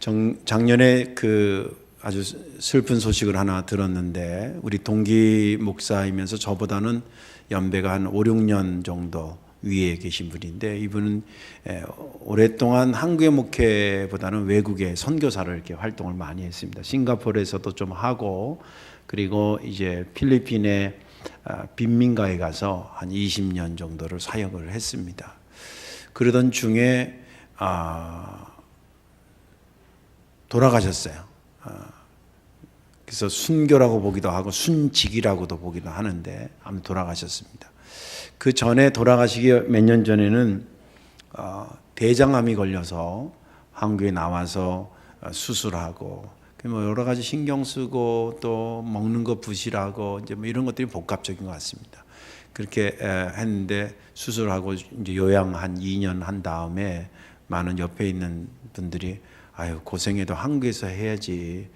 작년에 아주 슬픈 소식을 하나 들었는데, 우리 동기 목사이면서 저보다는 연배가 한 5, 6년 정도 위에 계신 분인데, 이분은 오랫동안 한국의 목회보다는 외국의 선교사를 이렇게 활동을 많이 했습니다. 싱가포르에서도 좀 하고, 그리고 이제 필리핀의 빈민가에 가서 한 20년 정도를 사역을 했습니다. 그러던 중에 돌아가셨어요. 그래서 순교라고 보기도 하고 순직이라고도 보기도 하는데 아무튼 돌아가셨습니다. 그 전에 돌아가시기 몇 년 전에는 대장암이 걸려서 한국에 나와서 수술하고 뭐 여러 가지 신경 쓰고 또 먹는 거 부실하고 이제 뭐 이런 것들이 복합적인 것 같습니다. 그렇게 했는데 수술하고 이제 요양 한 2년 한 다음에 많은 옆에 있는 분들이 아유 고생해도 한국에서 해야지.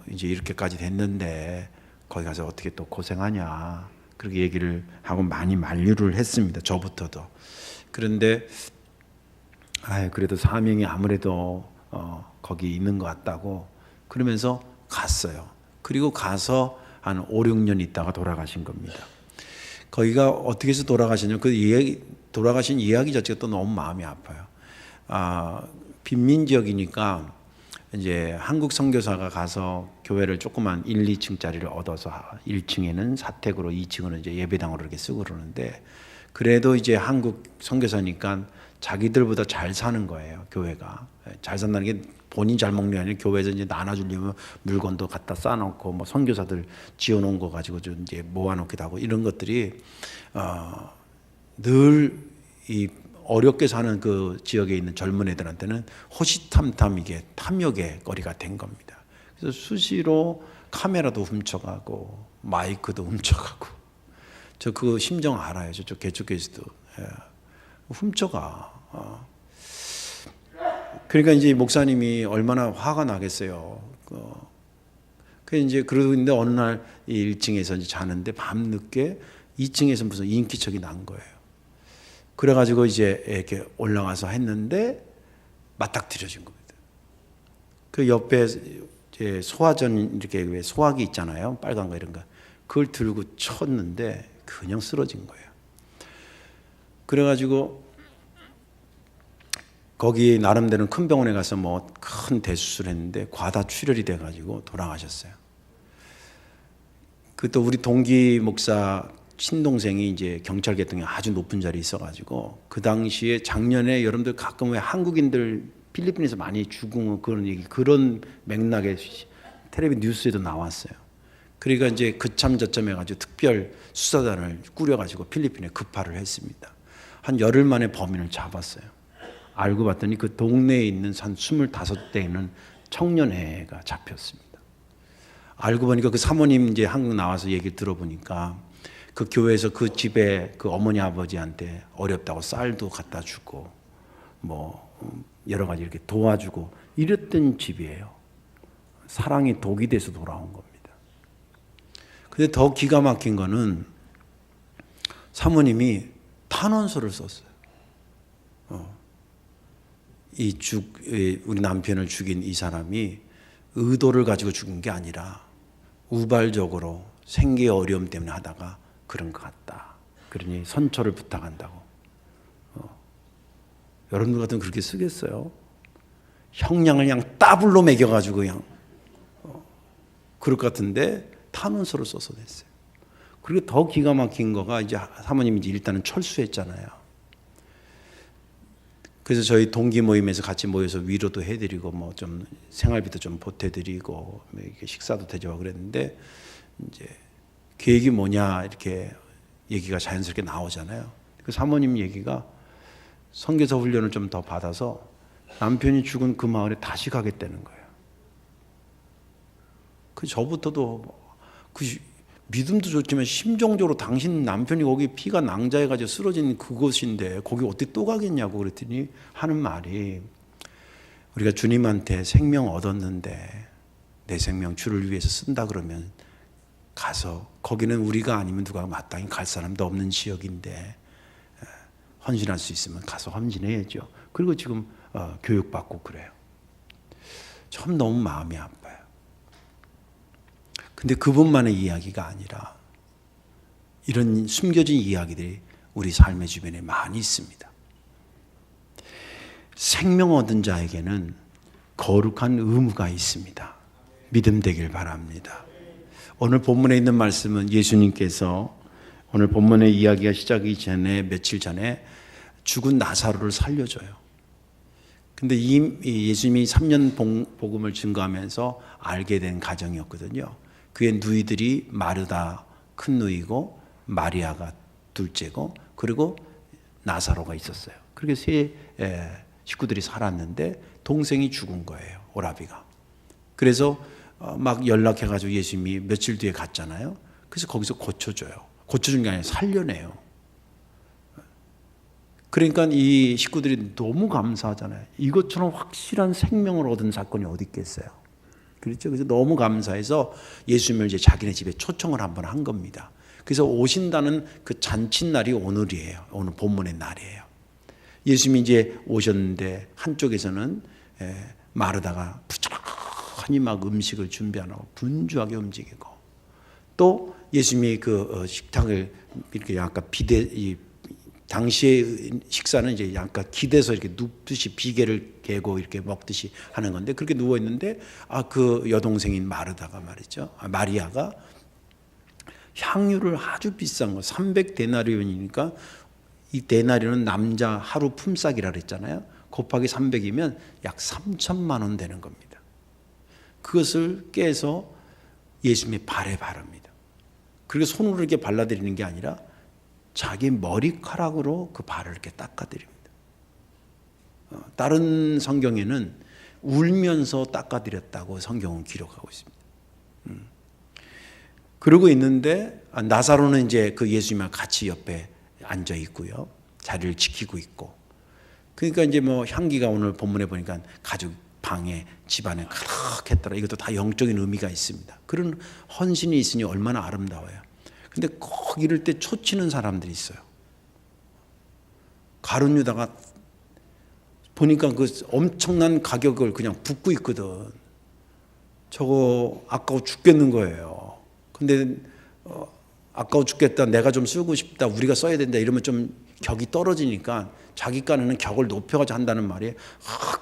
이제 이렇게까지 됐는데 거기 가서 어떻게 또 고생하냐 그렇게 얘기를 하고 많이 만류를 했습니다. 저부터도. 그런데 그래도 사명이 아무래도 거기 있는 것 같다고 그러면서 갔어요. 그리고 가서 한 5, 6년 있다가 돌아가신 겁니다. 거기가 어떻게 해서 돌아가시냐, 돌아가신 이야기 자체가 또 너무 마음이 아파요. 빈민 지역이니까 이제 한국 선교사가 가서 교회를 조그만 1, 2층짜리를 얻어서 1층에는 사택으로 2층은 이제 예배당으로 이렇게 쓰고 그러는데, 그래도 이제 한국 선교사니까 자기들보다 잘 사는 거예요. 교회가 잘 산다는 게 본인 잘 먹는 게 아니라 교회에서 이제 나눠주려면 물건도 갖다 쌓아놓고 뭐 선교사들 지어놓은 거 가지고 좀 이제 모아놓기도 하고 이런 것들이 늘 이 어렵게 사는 그 지역에 있는 젊은 애들한테는 호시탐탐 이게 탐욕의 거리가 된 겁니다. 그래서 수시로 카메라도 훔쳐가고 마이크도 훔쳐가고, 저 그 심정 알아요. 저쪽 개척교회에서도 훔쳐가. 그러니까 이제 목사님이 얼마나 화가 나겠어요. 그 이제 그러는데 어느 날 1층에서 이제 자는데 밤늦게 2층에서 무슨 인기척이 난 거예요. 그래가지고 이제 이렇게 올라가서 했는데 맞닥뜨려진 겁니다. 그 옆에 이제 소화전 이렇게 왜 소화기 있잖아요, 빨간 거 이런 거, 그걸 들고 쳤는데 그냥 쓰러진 거예요. 그래가지고 거기 나름대로 큰 병원에 가서 뭐 큰 대수술했는데 과다 출혈이 돼가지고 돌아가셨어요. 그 또 우리 동기 목사 친동생이 이제 경찰 계통에 아주 높은 자리에 있어가지고 그 당시에 작년에 여러분들 가끔 왜 한국인들 필리핀에서 많이 죽은 그런 얘기, 그런 맥락의 텔레비 뉴스에도 나왔어요. 그러니까 이제 그참 저참 해가지고 특별 수사단을 꾸려가지고 필리핀에 급파를 했습니다. 한 열흘 만에 범인을 잡았어요. 알고 봤더니 그 동네에 있는 한 25대 있는 청년회가 잡혔습니다. 알고 보니까 그 사모님 이제 한국 나와서 얘기 들어보니까 그 교회에서 그 집에 그 어머니 아버지한테 어렵다고 쌀도 갖다 주고 뭐 여러 가지 이렇게 도와주고 이랬던 집이에요. 사랑이 독이 돼서 돌아온 겁니다. 근데 더 기가 막힌 거는 사모님이 탄원서를 썼어요. 우리 남편을 죽인 이 사람이 의도를 가지고 죽은 게 아니라 우발적으로 생계 어려움 때문에 하다가 그런 것 같다. 그러니 선처를 부탁한다고. 여러분들 같으면 그렇게 쓰겠어요? 형량을 그냥 따블로 매겨가지고 그냥 그럴 것 같은데 탄원서를 써서 냈어요. 그리고 더 기가 막힌 거가 이제 사모님이 이제 일단은 철수했잖아요. 그래서 저희 동기 모임에서 같이 모여서 위로도 해드리고 뭐 좀 생활비도 좀 보태드리고 식사도 대접하고 그랬는데, 이제 계획이 뭐냐 이렇게 얘기가 자연스럽게 나오잖아요. 그 사모님 얘기가 선교사 훈련을 좀 더 받아서 남편이 죽은 그 마을에 다시 가겠다는 거예요. 그 저부터도 그 믿음도 좋지만 심정적으로 당신 남편이 거기 피가 낭자해가지고 쓰러진 그곳인데 거기 어떻게 또 가겠냐고 그랬더니 하는 말이, 우리가 주님한테 생명 얻었는데 내 생명 주를 위해서 쓴다 그러면 가서, 거기는 우리가 아니면 누가 마땅히 갈 사람도 없는 지역인데 헌신할 수 있으면 가서 헌신해야죠. 그리고 지금 교육받고 그래요. 참 너무 마음이 아파요. 근데 그분만의 이야기가 아니라 이런 숨겨진 이야기들이 우리 삶의 주변에 많이 있습니다. 생명 얻은 자에게는 거룩한 의무가 있습니다. 믿음 되길 바랍니다. 오늘 본문에 있는 말씀은 예수님께서 오늘 본문의 이야기가 시작하기 전에 며칠 전에 죽은 나사로를 살려줘요. 근데 예수님이 3년 복음을 증거하면서 알게 된 가정이었거든요. 그의 누이들이 마르다 큰 누이고 마리아가 둘째고 그리고 나사로가 있었어요. 그렇게 세 식구들이 살았는데 동생이 죽은 거예요. 오라비가. 그래서 막 연락해가지고 예수님이 며칠 뒤에 갔잖아요. 그래서 거기서 고쳐줘요. 고쳐준 게 아니라 살려내요. 그러니까 이 식구들이 너무 감사하잖아요. 이것처럼 확실한 생명을 얻은 사건이 어디 있겠어요. 그렇죠? 그래서 너무 감사해서 예수님을 이제 자기네 집에 초청을 한번 한 겁니다. 그래서 오신다는 그 잔칫날이 오늘이에요. 오늘 본문의 날이에요. 예수님이 이제 오셨는데 한쪽에서는 마르다가 부지런히 막 음식을 준비하고 분주하게 움직이고 또 예수님이 그 식탁을 이렇게 약간 당시의 식사는 이제 약간 기대서 이렇게 눕듯이 비계를 개고 이렇게 먹듯이 하는 건데 그렇게 누워 있는데 그 여동생인 마르다가 말이죠. 마리아가 향유를 아주 비싼 거 300데나리온이니까 이 데나리온은 남자 하루 품삯이라 그랬잖아요. 곱하기 300이면 약 3천만 원 되는 겁니다. 그것을 깨서 예수님의 발에 바릅니다. 그리고 손으로 이렇게 발라드리는 게 아니라 자기 머리카락으로 그 발을 이렇게 닦아드립니다. 다른 성경에는 울면서 닦아드렸다고 성경은 기록하고 있습니다. 그러고 있는데 나사로는 이제 그 예수님과 같이 옆에 앉아 있고요. 자리를 지키고 있고. 그러니까 이제 뭐 향기가 오늘 본문에 보니까 가족 방에 집안에 가득했더라. 이것도 다 영적인 의미가 있습니다. 그런 헌신이 있으니 얼마나 아름다워요. 근데 꼭 이럴 때 초치는 사람들이 있어요. 가룟 유다가 보니까 그 엄청난 가격을 그냥 붓고 있거든. 저거 아까워 죽겠는 거예요. 근데 아까워 죽겠다. 내가 좀 쓰고 싶다. 우리가 써야 된다. 이러면 좀 격이 떨어지니까 자기 깐에는 격을 높여가지고 한다는 말이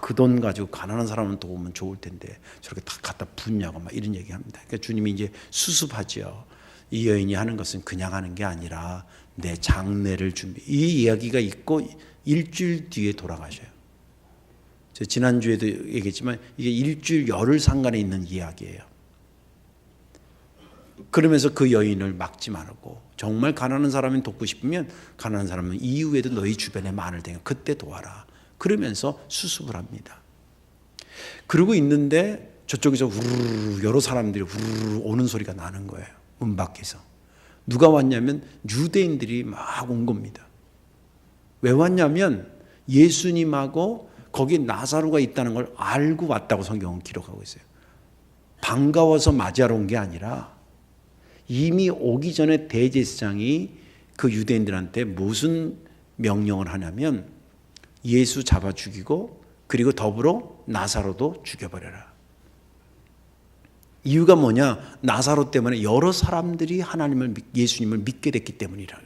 그 돈 가지고 가난한 사람은 또 오면 좋을 텐데 저렇게 다 갖다 붓냐고 막 이런 얘기합니다. 그러니까 주님이 이제 수습하죠. 이 여인이 하는 것은 그냥 하는 게 아니라 내 장례를 준비. 이 이야기가 있고 일주일 뒤에 돌아가셔요. 제가 지난주에도 얘기했지만 이게 일주일 열흘 상간에 있는 이야기예요. 그러면서 그 여인을 막지 말고 정말 가난한 사람이 돕고 싶으면 가난한 사람은 이후에도 너희 주변에 많을 테니까 그때 도와라. 그러면서 수습을 합니다. 그러고 있는데 저쪽에서 우르르 여러 사람들이 우르르 오는 소리가 나는 거예요. 문 밖에서. 누가 왔냐면 유대인들이 막 온 겁니다. 왜 왔냐면 예수님하고 거기 나사로가 있다는 걸 알고 왔다고 성경은 기록하고 있어요. 반가워서 맞이하러 온 게 아니라 이미 오기 전에 대제사장이 그 유대인들한테 무슨 명령을 하냐면 예수 잡아 죽이고 그리고 더불어 나사로도 죽여버려라. 이유가 뭐냐? 나사로 때문에 여러 사람들이 예수님을 믿게 됐기 때문이라.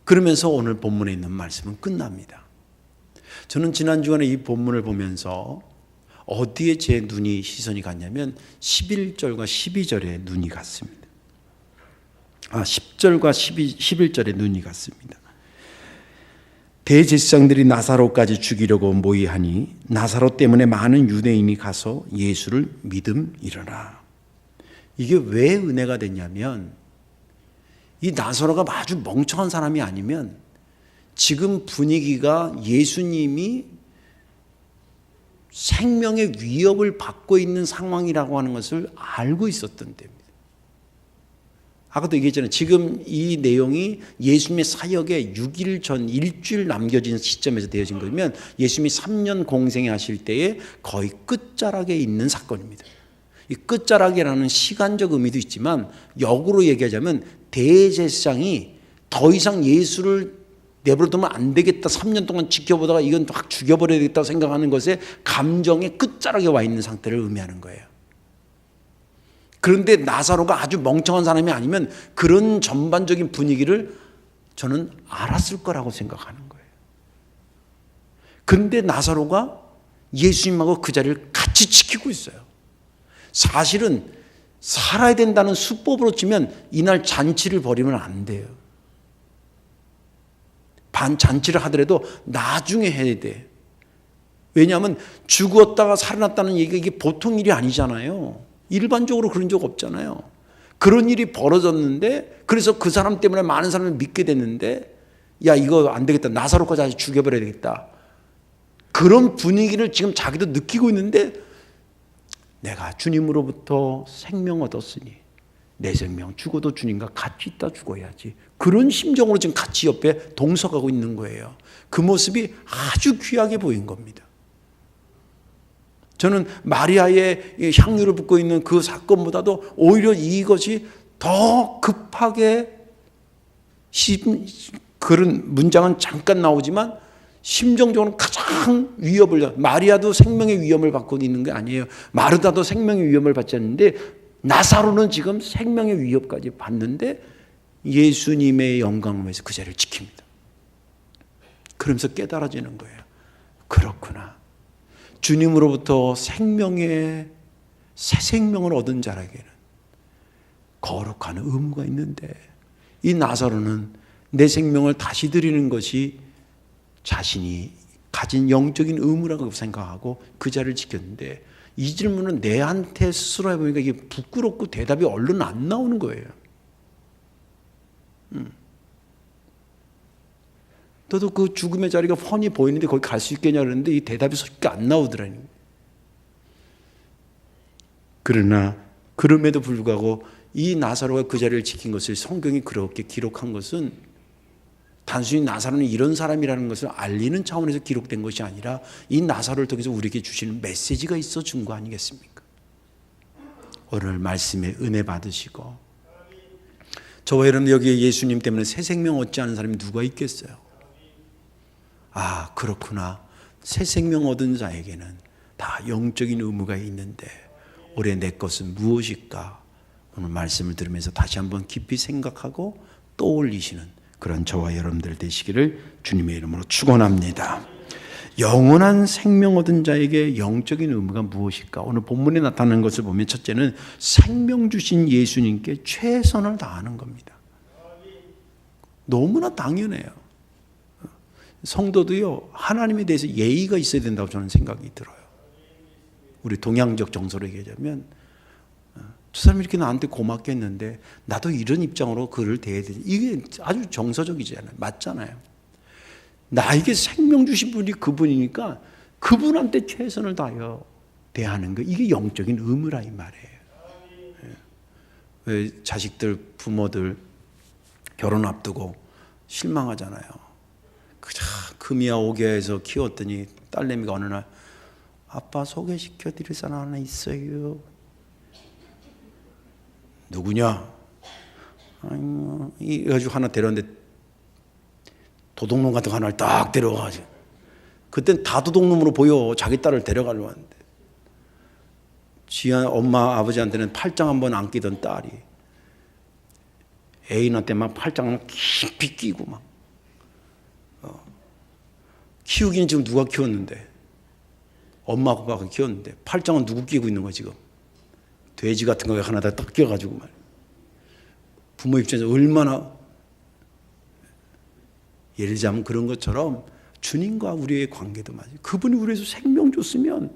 그러면서 오늘 본문에 있는 말씀은 끝납니다. 저는 지난 주간에 이 본문을 보면서 어디에 제 시선이 갔냐면 11절과 12절에 눈이 갔습니다. 10절과 11절에 눈이 갔습니다. 대제사장들이 나사로까지 죽이려고 모의하니 나사로 때문에 많은 유대인이 가서 예수를 믿음이러라. 이게 왜 은혜가 됐냐면 이 나사로가 아주 멍청한 사람이 아니면 지금 분위기가 예수님이 생명의 위협을 받고 있는 상황이라고 하는 것을 알고 있었던 때입니다. 아까도 얘기했잖아요. 지금 이 내용이 예수님의 사역에 6일 전 일주일 남겨진 시점에서 되어진 거면 예수님이 3년 공생에 하실 때에 거의 끝자락에 있는 사건입니다. 이 끝자락이라는 시간적 의미도 있지만 역으로 얘기하자면 대제사장이 더 이상 예수를 내버려두면 안 되겠다, 3년 동안 지켜보다가 이건 확 죽여버려야 되겠다 생각하는 것에 감정의 끝자락에 와 있는 상태를 의미하는 거예요. 그런데 나사로가 아주 멍청한 사람이 아니면 그런 전반적인 분위기를 저는 알았을 거라고 생각하는 거예요. 그런데 나사로가 예수님하고 그 자리를 같이 지키고 있어요. 사실은 살아야 된다는 수법으로 치면 이날 잔치를 벌이면 안 돼요. 잔치를 하더라도 나중에 해야 돼. 왜냐하면 죽었다가 살아났다는 얘기가 이게 보통 일이 아니잖아요. 일반적으로 그런 적 없잖아요. 그런 일이 벌어졌는데, 그래서 그 사람 때문에 많은 사람을 믿게 됐는데, 야, 이거 안 되겠다, 나사로까지 다시 죽여버려야 되겠다, 그런 분위기를 지금 자기도 느끼고 있는데, 내가 주님으로부터 생명 얻었으니 내 생명 죽어도 주님과 같이 있다 죽어야지, 그런 심정으로 지금 같이 옆에 동석하고 있는 거예요. 그 모습이 아주 귀하게 보인 겁니다. 저는 마리아의 향유를 붓고 있는 그 사건보다도 오히려 이것이 더 급하게, 그런 문장은 잠깐 나오지만 심정적으로 가장 위협을, 마리아도 생명의 위험을 받고 있는 게 아니에요. 마르다도 생명의 위험을 받지 않는데 나사로는 지금 생명의 위협까지 받는데 예수님의 영광을 위해서 그 자리를 지킵니다. 그러면서 깨달아지는 거예요. 그렇구나, 주님으로부터 생명의 새 생명을 얻은 자에게는 거룩한 의무가 있는데, 이 나사로는 내 생명을 다시 드리는 것이 자신이 가진 영적인 의무라고 생각하고 그 자리를 지켰는데, 이 질문은 내한테 스스로 해보니까 이게 부끄럽고 대답이 얼른 안 나오는 거예요. 너도 그 죽음의 자리가 훤히 보이는데 거기 갈 수 있겠냐 그러는데 이 대답이 쉽게 안 나오더라니. 그러나 그럼에도 불구하고 이 나사로가 그 자리를 지킨 것을 성경이 그렇게 기록한 것은 단순히 나사로는 이런 사람이라는 것을 알리는 차원에서 기록된 것이 아니라 이 나사로를 통해서 우리에게 주시는 메시지가 있어 준 거 아니겠습니까? 오늘 말씀에 은혜 받으시고, 저와 여러분 여기에 예수님 때문에 새 생명 얻지 않은 사람이 누가 있겠어요? 아, 그렇구나, 새 생명 얻은 자에게는 다 영적인 의무가 있는데 올해 내 것은 무엇일까? 오늘 말씀을 들으면서 다시 한번 깊이 생각하고 떠올리시는 그런 저와 여러분들 되시기를 주님의 이름으로 축원합니다. 영원한 생명 얻은 자에게 영적인 의무가 무엇일까? 오늘 본문에 나타나는 것을 보면 첫째는 생명 주신 예수님께 최선을 다하는 겁니다. 너무나 당연해요. 성도도요, 하나님에 대해서 예의가 있어야 된다고 저는 생각이 들어요. 우리 동양적 정서로 얘기하자면, 저 사람이 이렇게 나한테 고맙게 했는데 나도 이런 입장으로 그를 대해야 되지, 이게 아주 정서적이잖아요. 맞잖아요. 나에게 생명 주신 분이 그분이니까 그분한테 최선을 다하여 대하는 거, 이게 영적인 의무라 이 말이에요. 왜 자식들, 부모들 결혼 앞두고 실망하잖아요. 금이야 오게에서 키웠더니 딸내미가 어느 날 아빠 소개시켜 드릴 사람 하나 있어요. 누구냐? 이래가지고 하나 데려왔는데 도둑놈 같은 거 하나를 딱 데려와가지고, 그땐 다 도둑놈으로 보여. 자기 딸을 데려가려고 하는데 지한 엄마 아버지한테는 팔짱 한번 안 끼던 딸이 애인한테 막 팔짱을 깊이 끼고 막 키우기는 지금 누가 키웠는데, 엄마 아빠가 키웠는데 팔짱은 누구 끼고 있는 거야 지금? 돼지 같은 거 하나 다 딱 끼워가지고 말. 부모 입장에서 얼마나, 예를 들자면 그런 것처럼 주님과 우리의 관계도 맞아요. 그분이 우리에서 생명 줬으면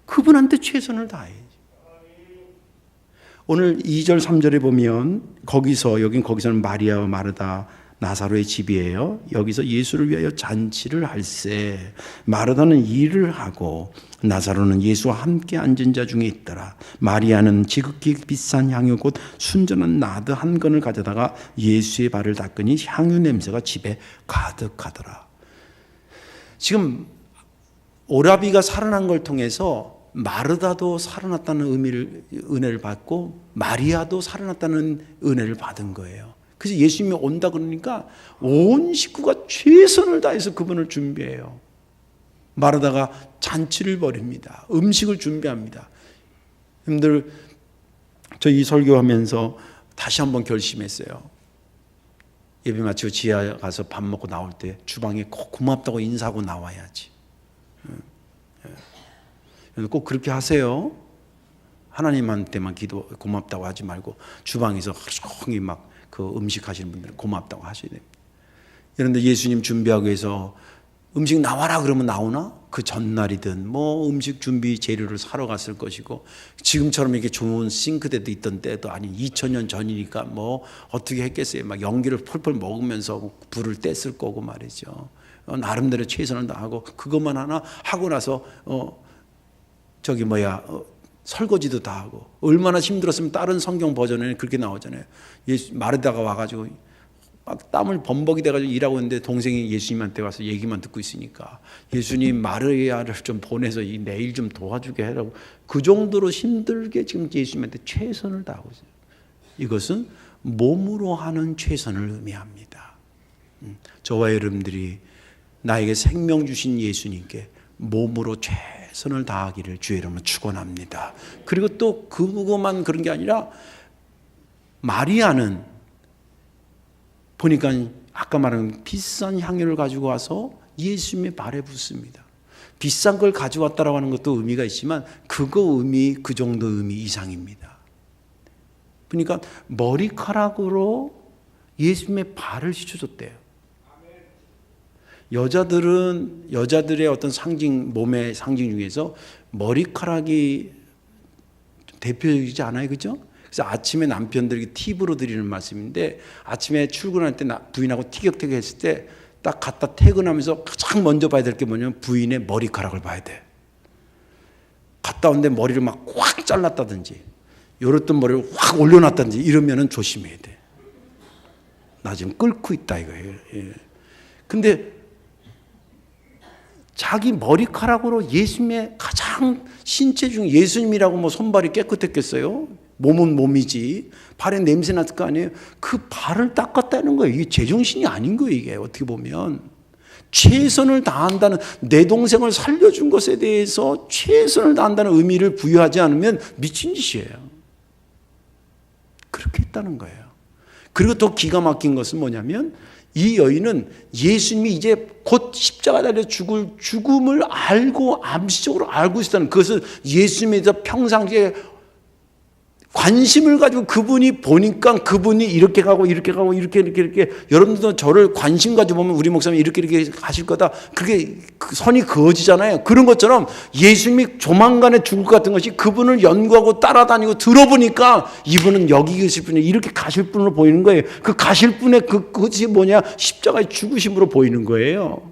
그분한테 최선을 다해야지. 오늘 2절 3절에 보면 거기서는 마리아와 마르다 나사로의 집이에요. 여기서 예수를 위하여 잔치를 할세, 마르다는 일을 하고 나사로는 예수와 함께 앉은 자 중에 있더라. 마리아는 지극히 비싼 향유 곧 순전한 나드 한 건을 가져다가 예수의 발을 닦으니 향유 냄새가 집에 가득하더라. 지금 오라비가 살아난 걸 통해서 마르다도 살아났다는 은혜를 받고 마리아도 살아났다는 은혜를 받은 거예요. 그래서 예수님이 온다 그러니까 온 식구가 최선을 다해서 그분을 준비해요. 마르다가 잔치를 벌입니다. 음식을 준비합니다. 여러분들, 저 이 설교하면서 다시 한번 결심했어요. 예배 마치고 지하 가서 밥 먹고 나올 때 주방에 꼭 고맙다고 인사하고 나와야지. 꼭 그렇게 하세요. 하나님한테만 고맙다고 하지 말고 주방에서 하루 종일 막 그 음식 하시는 분들은 고맙다고 하셔야 됩니다. 그런데 예수님 준비하기 위해서 음식 나와라 그러면 나오나? 그 전날이든 뭐 음식 준비 재료를 사러 갔을 것이고, 지금처럼 이렇게 좋은 싱크대도 있던 때도 아닌 2000년 전이니까 뭐 어떻게 했겠어요. 막 연기를 펄펄 먹으면서 불을 뗐을 거고 말이죠. 나름대로 최선을 다하고 그것만 하나 하고 나서 설거지도 다 하고. 얼마나 힘들었으면 다른 성경 버전에는 그렇게 나오잖아요. 마르다가 와가지고 막 땀을 범벅이 돼가지고 일하고 있는데 동생이 예수님한테 와서 얘기만 듣고 있으니까 예수님 마르야를 좀 보내서 내일 좀 도와주게 해라고. 그 정도로 힘들게 지금 예수님한테 최선을 다하고 있어요. 이것은 몸으로 하는 최선을 의미합니다. 저와 여러분들이 나에게 생명 주신 예수님께 몸으로 최선을 다하기를 주의 이름으로 축원합니다. 그리고 또 그것만 그런 게 아니라 마리아는 보니까 아까 말한 비싼 향유를 가지고 와서 예수님의 발에 붓습니다. 비싼 걸 가져왔다라고 하는 것도 의미가 있지만 그 정도 의미 이상입니다. 그러니까 머리카락으로 예수님의 발을 씻어줬대요. 여자들의 어떤 몸의 상징 중에서 머리카락이 대표적이지 않아요, 그죠? 그래서 아침에 남편들에게 팁으로 드리는 말씀인데, 아침에 출근할 때 부인하고 티격태격 했을 때 딱 갔다 퇴근하면서 가장 먼저 봐야 될 게 뭐냐면 부인의 머리카락을 봐야 돼. 갔다 온데 머리를 막 꽉 잘랐다든지 요랬던 머리를 확 올려놨다든지 이러면은 조심해야 돼. 나 지금 끓고 있다 이거예요. 예. 근데 자기 머리카락으로 예수님의 가장 신체 중 예수님이라고 뭐 손발이 깨끗했겠어요? 몸은 몸이지. 발에 냄새 났을 거 아니에요? 그 발을 닦았다는 거예요. 이게 제정신이 아닌 거예요, 이게. 어떻게 보면. 최선을 다한다는, 내 동생을 살려준 것에 대해서 최선을 다한다는 의미를 부여하지 않으면 미친 짓이에요. 그렇게 했다는 거예요. 그리고 또 기가 막힌 것은 뭐냐면, 이 여인은 예수님이 이제 곧 십자가 달려 죽을 죽음을 알고 암시적으로 알고 있었다는, 그것을 예수님에 대해서 평상시에 관심을 가지고 그분이 보니까 그분이 이렇게 가고 이렇게 가고 이렇게 여러분들도 저를 관심 가지고 보면 우리 목사님이 이렇게 하실 거다. 그게 선이 그어지잖아요. 그런 것처럼 예수님이 조만간에 죽을 것 같은 것이 그분을 연구하고 따라다니고 들어보니까 이분은 여기 계실 분이 이렇게 가실 분으로 보이는 거예요. 그 가실 분의 그것이 뭐냐? 십자가의 죽으심으로 보이는 거예요.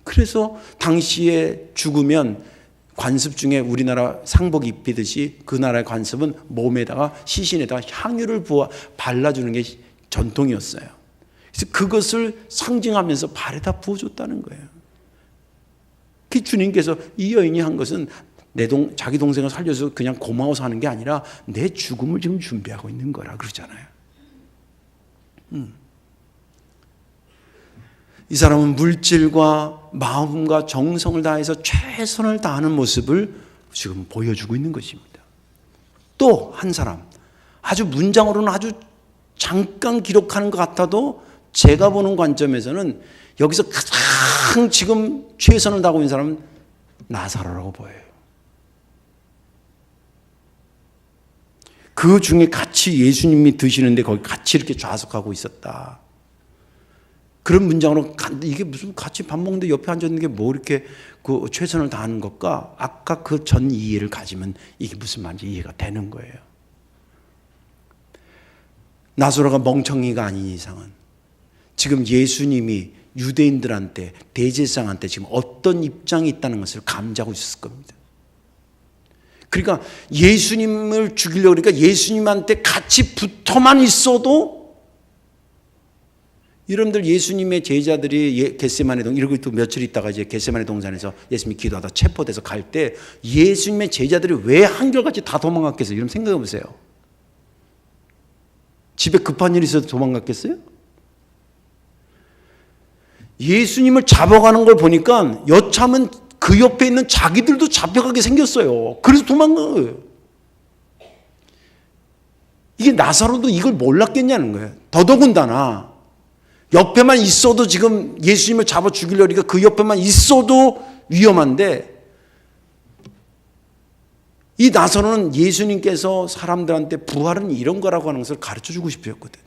그래서 당시에 죽으면 관습 중에 우리나라 상복 입히듯이 그 나라의 관습은 몸에다가 시신에다가 향유를 부어 발라주는 게 전통이었어요. 그래서 그것을 상징하면서 발에다 부어줬다는 거예요. 그 주님께서 이 여인이 한 것은 자기 동생을 살려서 그냥 고마워서 하는 게 아니라 내 죽음을 지금 준비하고 있는 거라 그러잖아요. 이 사람은 물질과 마음과 정성을 다해서 최선을 다하는 모습을 지금 보여주고 있는 것입니다. 또 한 사람, 아주 문장으로는 아주 잠깐 기록하는 것 같아도 제가 보는 관점에서는 여기서 가장 지금 최선을 다하고 있는 사람은 나사로라고 보여요. 그 중에 같이 예수님이 드시는데 거기 같이 이렇게 좌석하고 있었다. 그런 문장으로 이게 무슨 같이 밥 먹는데 옆에 앉았는 게 뭐 이렇게 그 최선을 다하는 것과 아까 그 전 이해를 가지면 이게 무슨 말인지 이해가 되는 거예요. 나사로가 멍청이가 아닌 이상은 지금 예수님이 유대인들한테 대제사장한테 지금 어떤 입장이 있다는 것을 감지하고 있었을 겁니다. 그러니까 예수님을 죽이려고 그러니까 예수님한테 같이 붙어만 있어도, 여러분들 예수님의 제자들이 겟세마네 동, 이러고 또 며칠 있다가 이제 겟세마네 동산에서 예수님이 기도하다 체포돼서 갈 때 예수님의 제자들이 왜 한결같이 다 도망갔겠어요? 여러분 생각해 보세요. 집에 급한 일이 있어서 도망갔겠어요? 예수님을 잡아가는 걸 보니까 여차하면 그 옆에 있는 자기들도 잡혀가게 생겼어요. 그래서 도망간 거예요. 이게 나사로도 이걸 몰랐겠냐는 거예요. 더더군다나 옆에만 있어도 지금 예수님을 잡아 죽이려니까 그 옆에만 있어도 위험한데, 이 나사로는 예수님께서 사람들한테 부활은 이런 거라고 하는 것을 가르쳐 주고 싶으셨거든.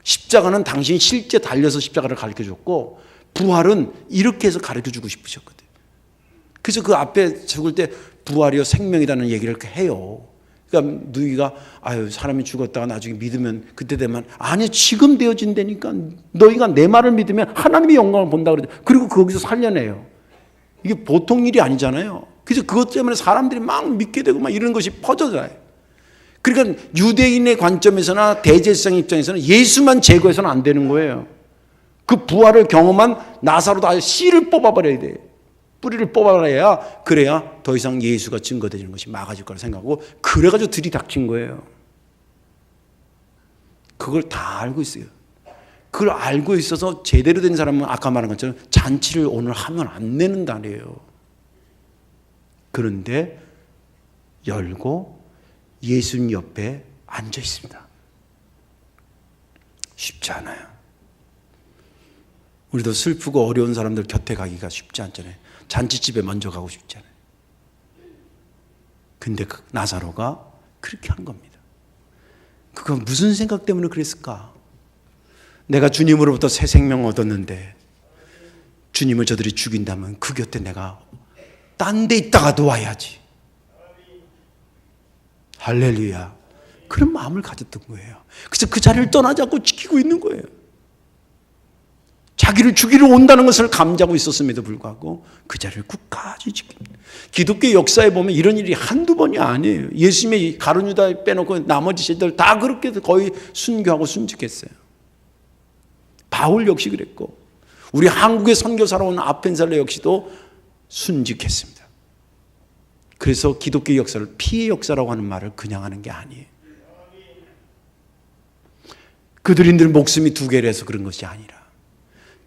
십자가는 당신이 실제 달려서 십자가를 가르쳐 줬고, 부활은 이렇게 해서 가르쳐 주고 싶으셨거든. 그래서 그 앞에 죽을 때 부활이요 생명이라는 얘기를 이렇게 해요. 그러니까 누이가 아유 사람이 죽었다가 나중에 믿으면 그때 되면, 아니 지금 되어진다니까, 너희가 내 말을 믿으면 하나님의 영광을 본다 그러죠. 그리고 거기서 살려내요. 이게 보통 일이 아니잖아요. 그래서 그것 때문에 사람들이 막 믿게 되고 막 이런 것이 퍼져져요. 그러니까 유대인의 관점에서나 대제사장 입장에서는 예수만 제거해서는 안 되는 거예요. 그 부활을 경험한 나사로도 아예 씨를 뽑아버려야 돼요. 뿌리를 뽑아버려야, 그래야 더 이상 예수가 증거되는 것이 막아질 거라 생각하고, 그래가지고 들이닥친 거예요. 그걸 다 알고 있어요. 그걸 알고 있어서 제대로 된 사람은 아까 말한 것처럼 잔치를 오늘 하면 안 내는다 그래요. 그런데 열고 예수님 옆에 앉아 있습니다. 쉽지 않아요. 우리도 슬프고 어려운 사람들 곁에 가기가 쉽지 않잖아요. 잔치집에 먼저 가고 싶잖아요. 근데 그 나사로가 그렇게 한 겁니다. 그건 무슨 생각 때문에 그랬을까? 내가 주님으로부터 새 생명 얻었는데 주님을 저들이 죽인다면 그 곁에 내가 딴 데 있다가 놓아야지. 할렐루야. 그런 마음을 가졌던 거예요. 그래서 그 자리를 떠나지 않고 지키고 있는 거예요. 자기를 죽이러 온다는 것을 감지하고 있었음에도 불구하고 그 자리를 끝까지 지킵니다. 기독교 역사에 보면 이런 일이 한두 번이 아니에요. 예수님의 가룟 유다 빼놓고 나머지 제자들 다 그렇게 거의 순교하고 순직했어요. 바울 역시 그랬고, 우리 한국의 선교사로 온 아펜살레 역시도 순직했습니다. 그래서 기독교 역사를 피해 역사라고 하는 말을 그냥 하는 게 아니에요. 그들인들 목숨이 두 개라서 그런 것이 아니라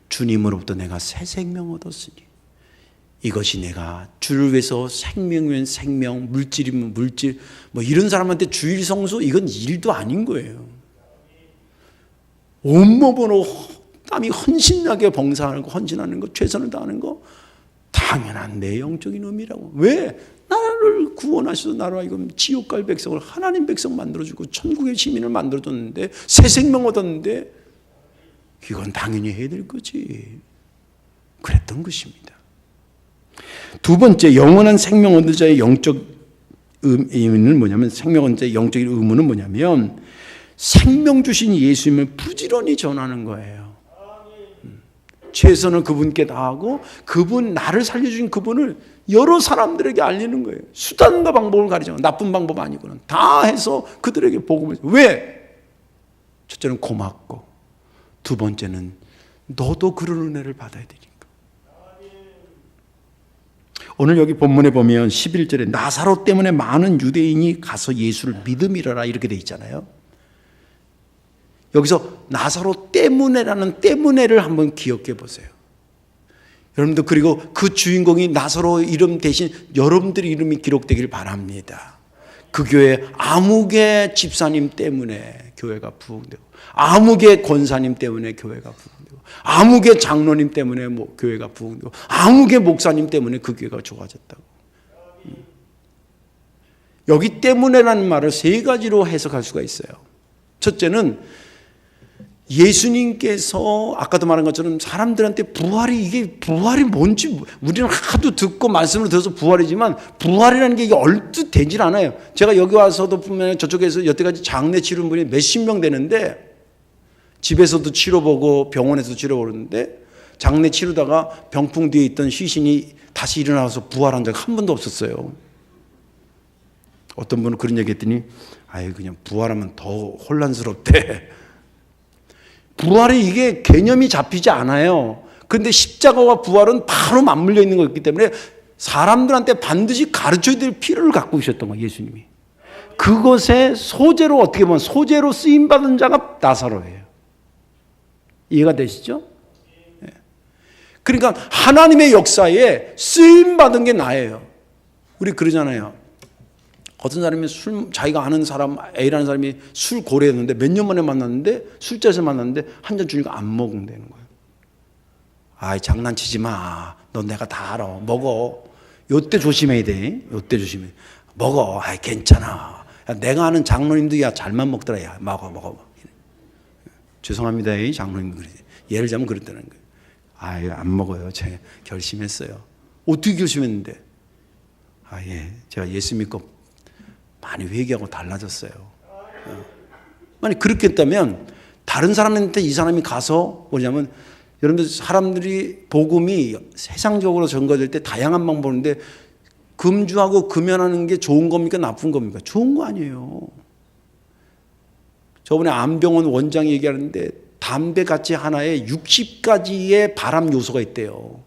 주님으로부터 내가 새 생명 얻었으니 이것이 내가 주를 위해서 생명이면 생명, 물질이면 물질, 뭐 이런 사람한테 주일 성수, 이건 일도 아닌 거예요. 온몸으로 땀이 헌신하게 봉사하는 거, 헌신하는 거, 최선을 다하는 거 당연한 내 영적인 의미라고. 왜? 나를 구원하셔서 나라 이거 지옥 갈 백성을 하나님 백성 만들어주고 천국의 시민을 만들어줬는데, 새 생명 얻었는데 이건 당연히 해야 될 거지. 그랬던 것입니다. 두 번째, 영원한 생명 얻는 자의 영적 의미는 뭐냐면, 생명 얻는 자의 영적인 의무는 뭐냐면 생명 주신 예수님을 부지런히 전하는 거예요. 최선을 그분께 다하고 그분, 나를 살려주신 그분을 여러 사람들에게 알리는 거예요. 수단과 방법을 가리지 않고, 나쁜 방법 아니고는 다 해서 그들에게 복음을. 왜? 첫째는 고맙고, 두 번째는 너도 그런 은혜를 받아야 되니까. 오늘 여기 본문에 보면 11절에 나사로 때문에 많은 유대인이 가서 예수를 믿음이라라 이렇게 돼 있잖아요. 여기서 나사로 때문에라는 때문에를 한번 기억해 보세요. 여러분들, 그리고 그 주인공이 나사로 이름 대신 여러분들의 이름이 기록되길 바랍니다. 그 교회 아무개 집사님 때문에 교회가 부흥되고, 아무개 권사님 때문에 교회가 부흥되고, 아무개 장로님 때문에 교회가 부흥되고, 아무개 목사님 때문에 그 교회가 좋아졌다고. 여기 때문에라는 말을 세 가지로 해석할 수가 있어요. 첫째는 예수님께서 아까도 말한 것처럼 사람들한테 부활이 뭔지 우리는 하도 듣고 말씀을 들어서 부활이지만, 부활이라는 게 이게 얼뜻 되질 않아요. 제가 여기 와서도 보면 저쪽에서 여태까지 장례 치른 분이 몇십 명 되는데, 집에서도 치러보고 병원에서도 치러보는데, 장례 치르다가 병풍 뒤에 있던 시신이 다시 일어나서 부활한 적 한 번도 없었어요. 어떤 분은 그런 얘기 했더니 아유 그냥 부활하면 더 혼란스럽대. 부활이 이게 개념이 잡히지 않아요. 그런데 십자가와 부활은 바로 맞물려 있는 거였기 때문에 사람들한테 반드시 가르쳐야 될 필요를 갖고 계셨던 거예요, 예수님이. 그것의 소재로, 어떻게 보면 소재로 쓰임받은 자가 나사로예요. 이해가 되시죠? 그러니까 하나님의 역사에 쓰임받은 게 나예요. 우리 그러잖아요. 어떤 사람이 자기가 아는 사람, A라는 사람이 술 고래였는데 몇 년 만에 만났는데, 술자리에서 만났는데 한 잔 주니까 안 먹는다는 거예요. 아이, 장난치지 마. 너 내가 다 알아. 먹어. 요때 조심해야 돼. 요때 조심해. 먹어. 아이, 괜찮아. 야, 내가 아는 장로님도 야, 잘만 먹더라. 야, 먹어. 죄송합니다. 이 장로님 그러지. 예를 들자면 그랬다는 거예요. 아이, 안 먹어요. 제가 결심했어요. 어떻게 결심했는데? 아, 예. 제가 예수 믿고 많이 회개하고 달라졌어요. 만약 그렇게 했다면 다른 사람한테 이 사람이 가서 뭐냐면, 여러분들 사람들이 복음이 세상적으로 전거될 때 다양한 방법 보는데, 금주하고 금연하는 게 좋은 겁니까 나쁜 겁니까? 좋은 거 아니에요. 저번에 안병원 원장이 얘기하는데 담배같이 하나에 60가지의 발암 요소가 있대요.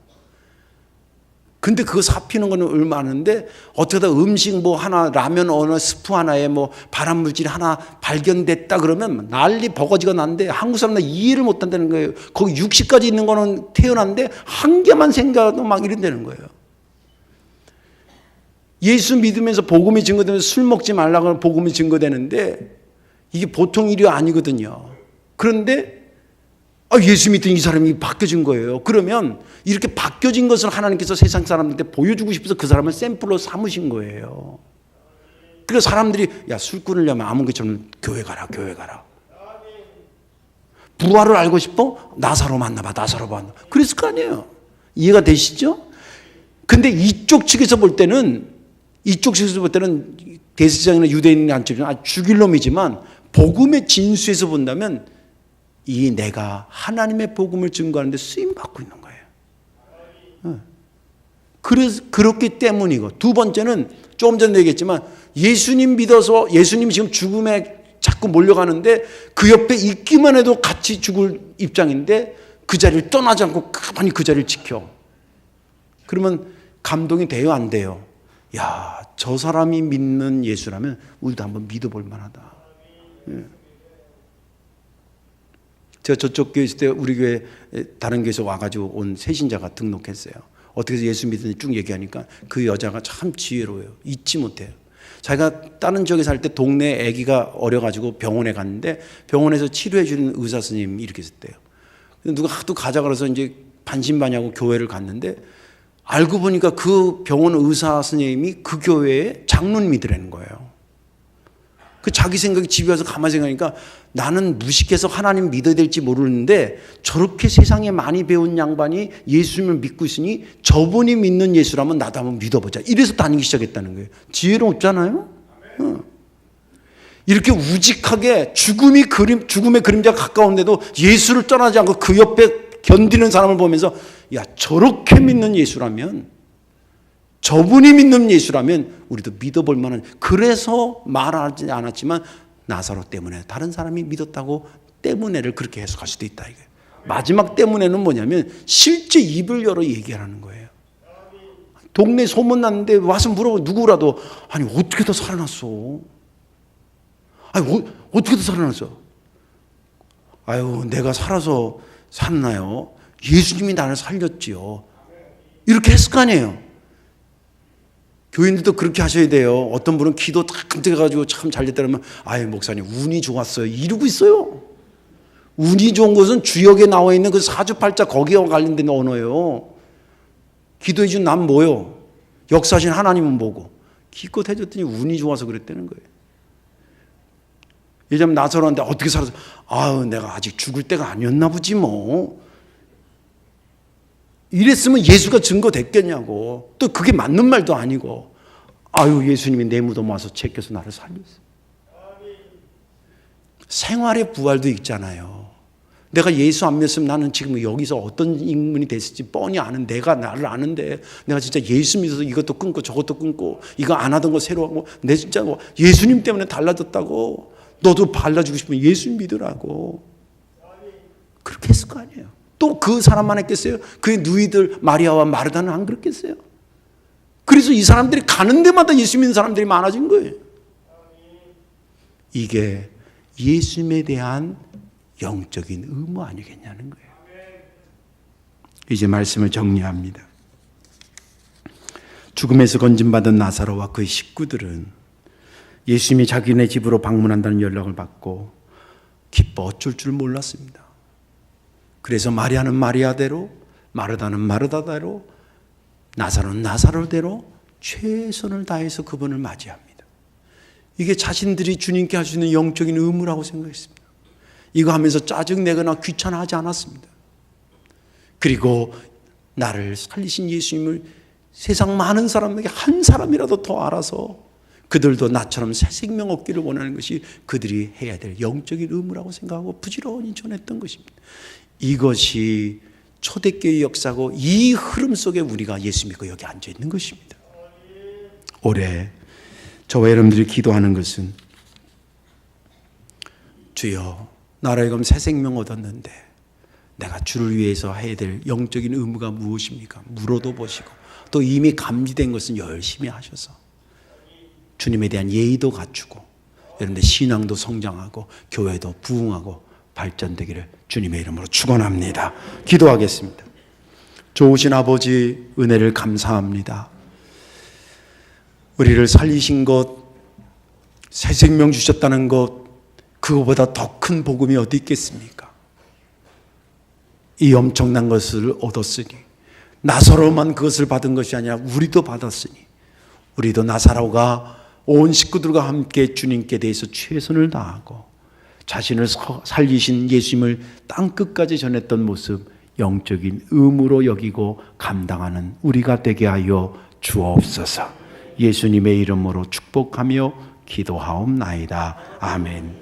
근데 그거 삽히는 거는 얼마 하는데, 어떻게 하다 음식 뭐 하나, 라면 어느 스프 하나에 뭐 발암 물질이 하나 발견됐다 그러면 난리 버거지가 난데, 한국 사람들 이해를 못 한다는 거예요. 거기 60가지 있는 거는 태어난데 한 개만 생겨도 막 이런다는 거예요. 예수 믿으면서 복음이 증거되면서 술 먹지 말라고 하면 복음이 증거되는데, 이게 보통 일이 아니거든요. 그런데 예수 믿던 이 사람이 바뀌어진 거예요. 그러면 이렇게 바뀌어진 것을 하나님께서 세상 사람들한테 보여주고 싶어서 그 사람을 샘플로 삼으신 거예요. 그래서 사람들이 야, 술 끊으려면 아무 것처럼 교회 가라. 부활을 알고 싶어? 나사로 만나봐. 그랬을 거 아니에요. 이해가 되시죠? 근데 이쪽 측에서 볼 때는 대제사장이나 유대인이 안쪽은 죽일 놈이지만, 복음의 진수에서 본다면 이 내가 하나님의 복음을 증거하는데 쓰임받고 있는 거예요. 그래서 그렇기 때문이고, 두 번째는 조금 전에 얘기했지만, 예수님 믿어서 예수님이 지금 죽음에 자꾸 몰려가는데 그 옆에 있기만 해도 같이 죽을 입장인데 그 자리를 떠나지 않고 가만히 그 자리를 지켜. 그러면 감동이 돼요, 안 돼요? 야, 저 사람이 믿는 예수라면 우리도 한번 믿어볼 만하다. 제가 저쪽 교회 있을 때 우리 교회 다른 교회에서 와가지고 온 새신자가 등록했어요. 어떻게 해서 예수 믿는지 쭉 얘기하니까 그 여자가 참 지혜로워요. 잊지 못해요. 자기가 다른 지역에 살 때 동네 아기가 어려가지고 병원에 갔는데, 병원에서 치료해 주는 의사 선생님이 이렇게 있었대요. 누가 하도 가자 그래서 이제 반신반의하고 교회를 갔는데, 알고 보니까 그 병원 의사 선생님이 그 교회의 장로님이더라는 거예요. 그 자기 생각이 집에 와서 가만히 생각하니까, 나는 무식해서 하나님 믿어야 될지 모르는데 저렇게 세상에 많이 배운 양반이 예수님을 믿고 있으니 저분이 믿는 예수라면 나도 한번 믿어보자. 이래서 다니기 시작했다는 거예요. 지혜롭잖아요. 이렇게 우직하게 죽음의 그림자가 가까운데도 예수를 떠나지 않고 그 옆에 견디는 사람을 보면서, 야, 저렇게 믿는 예수라면, 저분이 믿는 예수라면 우리도 믿어볼 만한, 그래서 말하지 않았지만 나사로 때문에 다른 사람이 믿었다고 때문에를 그렇게 해석할 수도 있다. 이게 마지막 때문에는 뭐냐면 실제 입을 열어 얘기하는 거예요. 동네 소문났는데 와서 물어보고 누구라도, 아니 어떻게 더 살아났어? 아니 어떻게 더 살아났어? 아유, 내가 살아서 살았나요? 예수님이 나를 살렸지요. 이렇게 했을 거 아니에요. 교인들도 그렇게 하셔야 돼요. 어떤 분은 기도 딱 끔찍해가지고 참 잘 됐다 그러면, 아유, 목사님 운이 좋았어요. 이러고 있어요. 운이 좋은 것은 주역에 나와 있는 그 사주팔자 거기와 관련된 언어예요. 기도해 준 난 뭐요? 역사하신 하나님은 뭐고? 기껏 해줬더니 운이 좋아서 그랬다는 거예요. 예전에 나사로한테 어떻게 살아서, 아유, 내가 아직 죽을 때가 아니었나 보지 뭐. 이랬으면 예수가 증거됐겠냐고. 또 그게 맞는 말도 아니고, 아유, 예수님이 내 무덤 와서 제껴서 나를 살렸어. 생활의 부활도 있잖아요. 내가 예수 안 믿었으면 나는 지금 여기서 어떤 인물이 됐을지 뻔히 아는, 내가 나를 아는데, 내가 진짜 예수 믿어서 이것도 끊고 저것도 끊고 이거 안 하던 거 새로 하고, 내 진짜 뭐 예수님 때문에 달라졌다고. 너도 달라지고 싶으면 예수 믿으라고. 그렇게 했을 거 아니에요. 또 그 사람만 했겠어요? 그의 누이들 마리아와 마르다는 안 그랬겠어요? 그래서 이 사람들이 가는 데마다 예수 믿는 사람들이 많아진 거예요. 이게 예수님에 대한 영적인 의무 아니겠냐는 거예요. 이제 말씀을 정리합니다. 죽음에서 건진받은 나사로와 그의 식구들은 예수님이 자기네 집으로 방문한다는 연락을 받고 기뻐 어쩔 줄 몰랐습니다. 그래서 마리아는 마리아대로, 마르다는 마르다대로, 나사로는 나사로대로 최선을 다해서 그분을 맞이합니다. 이게 자신들이 주님께 할 수 있는 영적인 의무라고 생각했습니다. 이거 하면서 짜증내거나 귀찮아하지 않았습니다. 그리고 나를 살리신 예수님을 세상 많은 사람에게 한 사람이라도 더 알아서 그들도 나처럼 새 생명 얻기를 원하는 것이 그들이 해야 될 영적인 의무라고 생각하고 부지런히 전했던 것입니다. 이것이 초대교회 역사고 이 흐름 속에 우리가 예수 믿고 여기 앉아 있는 것입니다. 올해 저와 여러분들이 기도하는 것은 주여 나로 하여금 새 생명 얻었는데 내가 주를 위해서 해야 될 영적인 의무가 무엇입니까? 물어도 보시고 또 이미 감지된 것은 열심히 하셔서 주님에 대한 예의도 갖추고 여러분들 신앙도 성장하고 교회도 부흥하고 발전되기를 주님의 이름으로 축원합니다. 기도하겠습니다. 좋으신 아버지 은혜를 감사합니다. 우리를 살리신 것, 새 생명 주셨다는 것, 그거보다 더 큰 복음이 어디 있겠습니까? 이 엄청난 것을 얻었으니 나사로만 그것을 받은 것이 아니라 우리도 받았으니 우리도 나사로가 온 식구들과 함께 주님께 대해서 최선을 다하고 자신을 살리신 예수님을 땅끝까지 전했던 모습 영적인 의무로 여기고 감당하는 우리가 되게 하여 주옵소서. 예수님의 이름으로 축복하며 기도하옵나이다. 아멘.